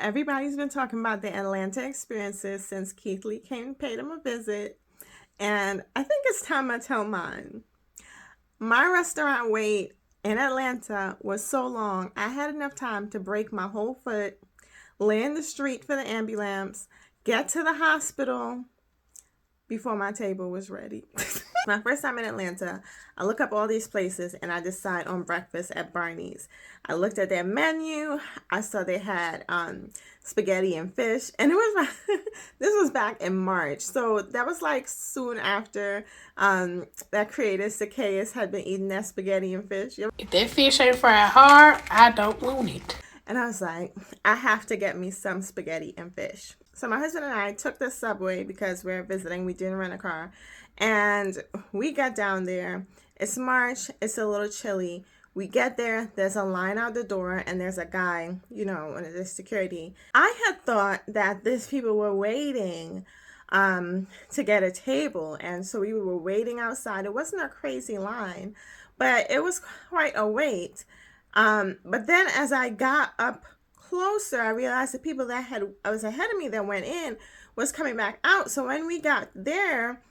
Everybody's been talking about the Atlanta experiences since Keith Lee came and paid him a visit, and I think it's time I tell mine. My restaurant wait in Atlanta was so long, I had enough time to break my whole foot, lay in the street for the ambulance, get to the hospital before my table was ready. My first time in Atlanta, I look up all these places and I decide on breakfast at Barney's. I looked at their menu. I saw they had spaghetti and fish, and it was this was back in March, so that was like soon after that creator Zacchaeus had been eating that spaghetti and fish. If that fish ain't fried hard, I don't want it. And I was like, I have to get me some spaghetti and fish. So my husband and I took the subway because we're visiting. We didn't rent a car. And we got down there. It's March. It's a little chilly. We get there. There's a line out the door. And there's a guy, and there's security. I had thought that these people were waiting to get a table. And so we were waiting outside. It wasn't a crazy line, but it was quite a wait. But then as I got up closer, I realized the people that was ahead of me that went in was coming back out. So when we got there,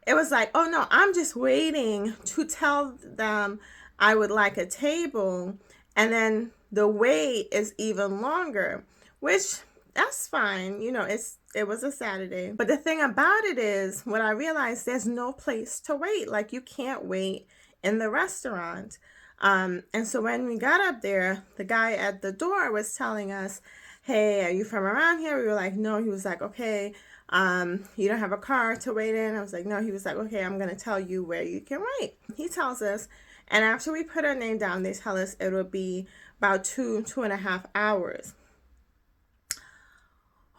it was like, oh no, I'm just waiting to tell them I would like a table. And then the wait is even longer, which that's fine. It was a Saturday. But the thing about it is, what I realized, there's no place to wait. Like, you can't wait in the restaurant. And so when we got up there, the guy at the door was telling us, hey, are you from around here? We were like, no. He was like, okay, you don't have a car to wait in? I was like, no. He was like, okay, I'm going to tell you where you can wait. He tells us, and after we put our name down, they tell us it will be about 2.5 hours.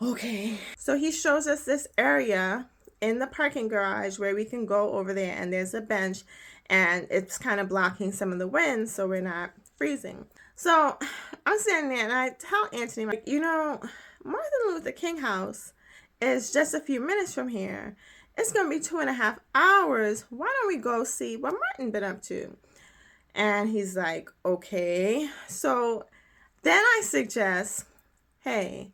Okay. So he shows us this area in the parking garage where we can go over there, and there's a bench, and it's kind of blocking some of the wind so we're not freezing. So I'm sitting there and I tell Anthony, like, Martin Luther King House is just a few minutes from here. It's going to be 2.5 hours. Why don't we go see what Martin been up to? And he's like, okay. So then I suggest, hey,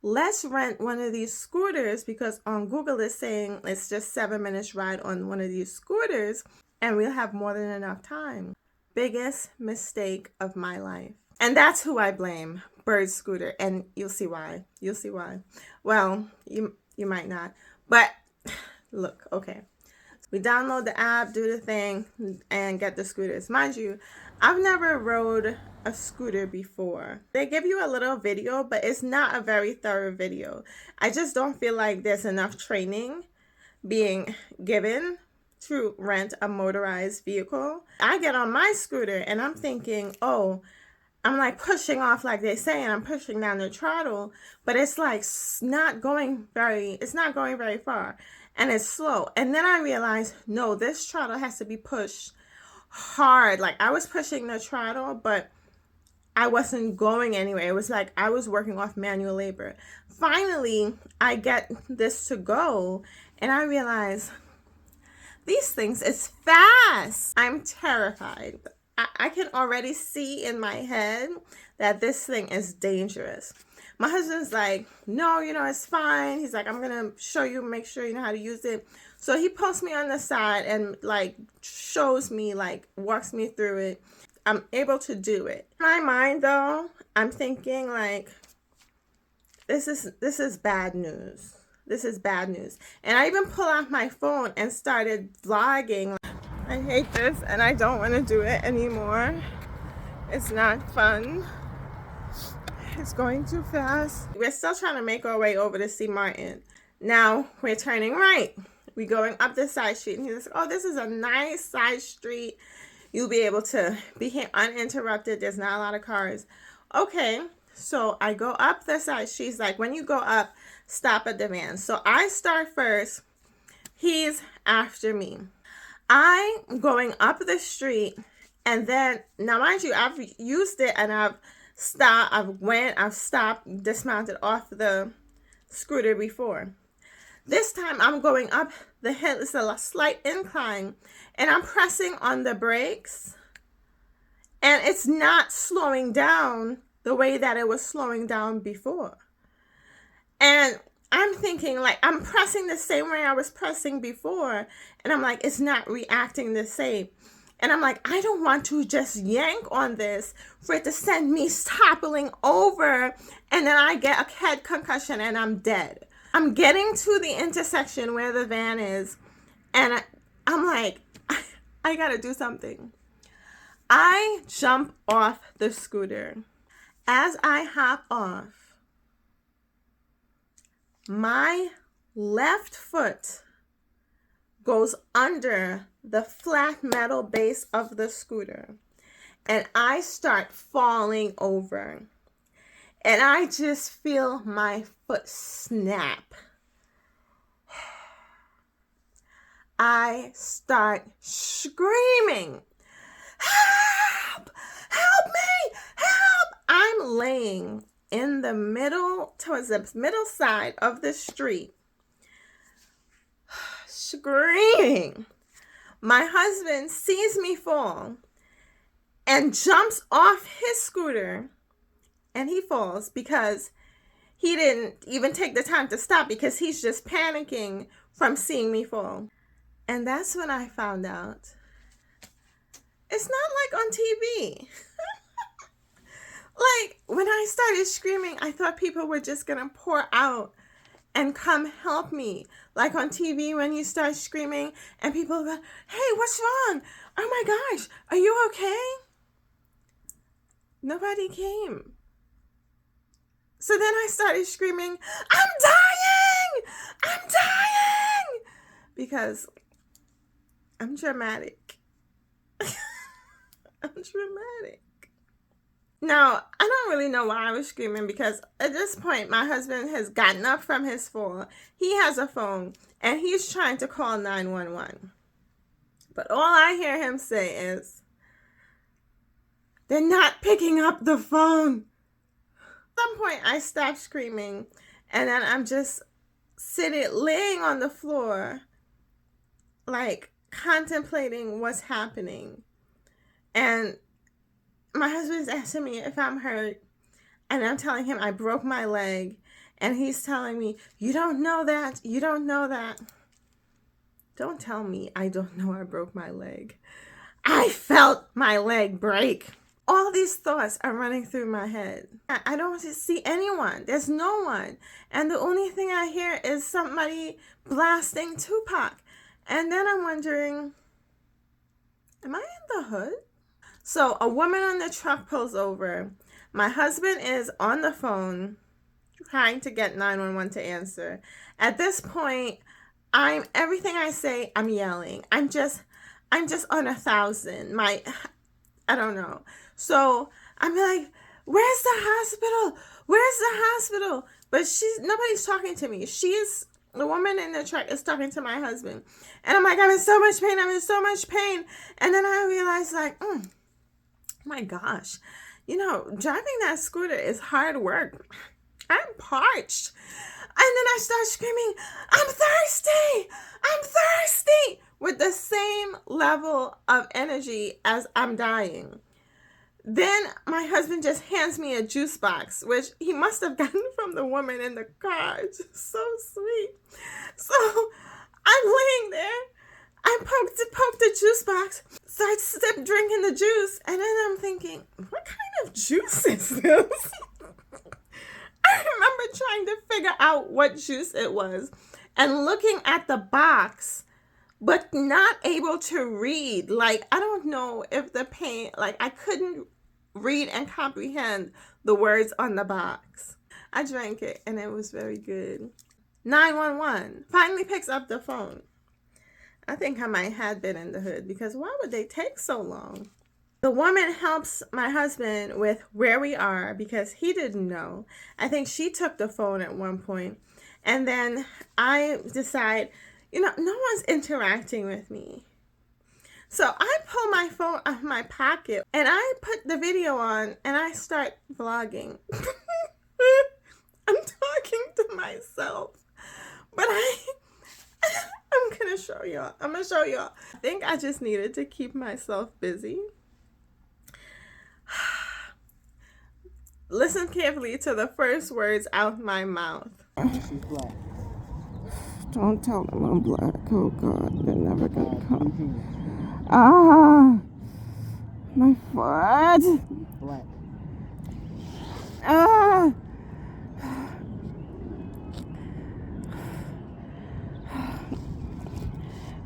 let's rent one of these scooters, because on Google it's saying it's just 7 minutes ride on one of these scooters, and we'll have more than enough time. Biggest mistake of my life. And that's who I blame, Bird Scooter. And you'll see why. Well, you might not. But look, okay. We download the app, do the thing, and get the scooters. Mind you, I've never rode a scooter before. They give you a little video, but it's not a very thorough video. I just don't feel like there's enough training being given to rent a motorized vehicle. I get on my scooter and I'm thinking, oh, I'm like pushing off, like they say, and I'm pushing down the throttle, but it's like not going very far, and it's slow. And then I realized, no, this throttle has to be pushed hard. Like, I was pushing the throttle, but I wasn't going anywhere. It was like I was working off manual labor. Finally, I get this to go, and I realize these things is fast. I'm terrified. I can already see in my head that this thing is dangerous. My husband's like, no, it's fine. He's like, I'm going to show you, make sure you know how to use it. So he posts me on the side and like shows me, like walks me through it. I'm able to do it. In my mind though, I'm thinking like, this is bad news. This is bad news. And I even pull out my phone and started vlogging. I hate this and I don't want to do it anymore. It's not fun. It's going too fast. We're still trying to make our way over to see Martin. Now we're turning right. We're going up this side street. And he's like, oh, this is a nice side street. You'll be able to be here uninterrupted. There's not a lot of cars. Okay. So I go up the side. She's like, when you go up, stop at the van. So I start first. He's after me. I'm going up the street, and then, now mind you, I've used it and I've stopped, dismounted off the scooter before. This time I'm going up the hill. It's a slight incline, and I'm pressing on the brakes, and it's not slowing down the way that it was slowing down before. And I'm thinking, like, I'm pressing the same way I was pressing before. And I'm like, it's not reacting the same. And I'm like, I don't want to just yank on this for it to send me toppling over. And then I get a head concussion and I'm dead. I'm getting to the intersection where the van is. And I'm like, I gotta do something. I jump off the scooter. As I hop off, my left foot goes under the flat metal base of the scooter and I start falling over. And I just feel my foot snap. I start screaming, help! Help me! Help! I'm laying in the middle, towards the middle side of the street, screaming. My husband sees me fall and jumps off his scooter, and he falls because he didn't even take the time to stop because he's just panicking from seeing me fall. And that's when I found out it's not like on TV. Like, when I started screaming, I thought people were just going to pour out and come help me. Like on TV, when you start screaming and people go, hey, what's wrong? Oh my gosh, are you okay? Nobody came. So then I started screaming, I'm dying! I'm dying! Because I'm dramatic. I'm dramatic. Now, I don't really know why I was screaming because at this point, my husband has gotten up from his fall. He has a phone and he's trying to call 911. But all I hear him say is, they're not picking up the phone. At some point, I stop screaming and then I'm just laying on the floor, like contemplating what's happening. And my husband's asking me if I'm hurt, and I'm telling him I broke my leg, and he's telling me, you don't know that, you don't know that. Don't tell me I don't know I broke my leg. I felt my leg break. All these thoughts are running through my head. I don't see anyone. There's no one. And the only thing I hear is somebody blasting Tupac. And then I'm wondering, am I in the hood? So a woman on the truck pulls over. My husband is on the phone trying to get 911 to answer. At this point, everything I say, I'm yelling. I'm just on 1,000. I don't know. So I'm like, where's the hospital? Where's the hospital? But nobody's talking to me. The woman in the truck is talking to my husband. And I'm like, I'm in so much pain. I'm in so much pain. And then I realized, like, oh my gosh, driving that scooter is hard work. I'm parched. And then I start screaming, I'm thirsty. I'm thirsty. With the same level of energy as I'm dying. Then my husband just hands me a juice box, which he must have gotten from the woman in the car. It's just so sweet. So I'm laying there. I poked the juice box, start drinking the juice, and then I'm thinking, what kind of juice is this? I remember trying to figure out what juice it was and looking at the box, but not able to read. Like, I don't know if the pain, like, I couldn't read and comprehend the words on the box. I drank it, and it was very good. 911 finally picks up the phone. I think I might have been in the hood because why would they take so long? The woman helps my husband with where we are because he didn't know. I think she took the phone at one point. And then I decide, no one's interacting with me. So I pull my phone out of my pocket and I put the video on and I start vlogging. I'm talking to myself. But I'm going to show y'all. I think I just needed to keep myself busy. Listen carefully to the first words out my mouth. She's black. Don't tell them I'm black. Oh God, they're never gonna come. Ah, my foot. Black. Ah.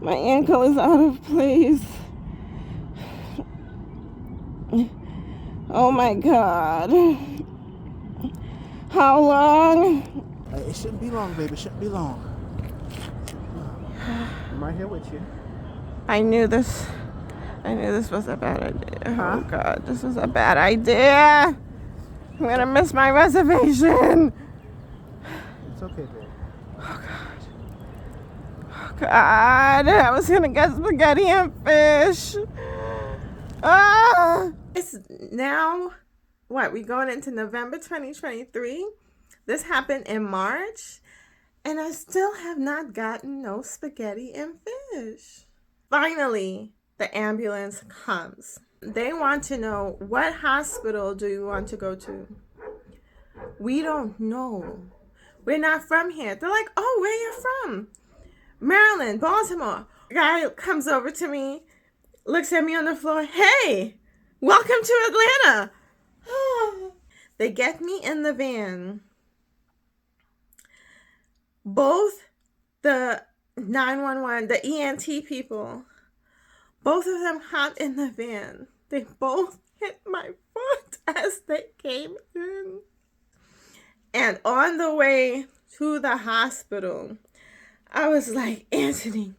My ankle is out of place. Oh my God. How long? It shouldn't be long, baby. It shouldn't be long. I'm right here with you. I knew this was a bad idea. Huh? Oh God, this was a bad idea. I'm gonna miss my reservation. It's okay, baby. Oh God, I was gonna get spaghetti and fish. Ah! It's now, what, we going into November 2023? This happened in March, and I still have not gotten no spaghetti and fish. Finally, the ambulance comes. They want to know, what hospital do you want to go to? We don't know. We're not from here. They're like, oh, where you from? Maryland, Baltimore. Guy comes over to me, looks at me on the floor. Hey, welcome to Atlanta. They get me in the van. Both the 911, the ENT people, both of them hopped in the van. They both hit my foot as they came in. And on the way to the hospital, I was like, Anthony,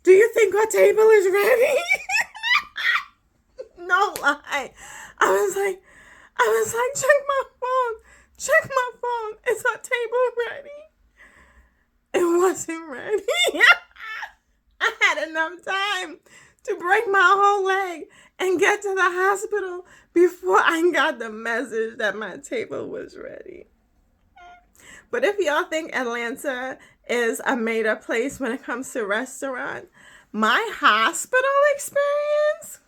do you think our table is ready? No lie. I was like, check my phone. Is our table ready? It wasn't ready. I had enough time to break my whole leg and get to the hospital before I got the message that my table was ready. But if y'all think Atlanta is a made-up place when it comes to restaurant, my hospital experience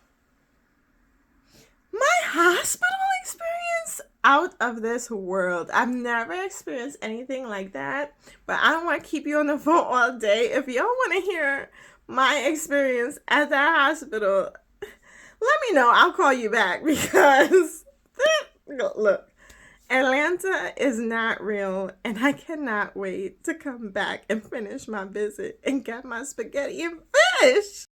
out of this world. I've never experienced anything like that, but I don't want to keep you on the phone all day. If y'all want to hear my experience at that hospital, let me know. I'll call you back, because look, Atlanta is not real, and I cannot wait to come back and finish my visit and get my spaghetti and fish.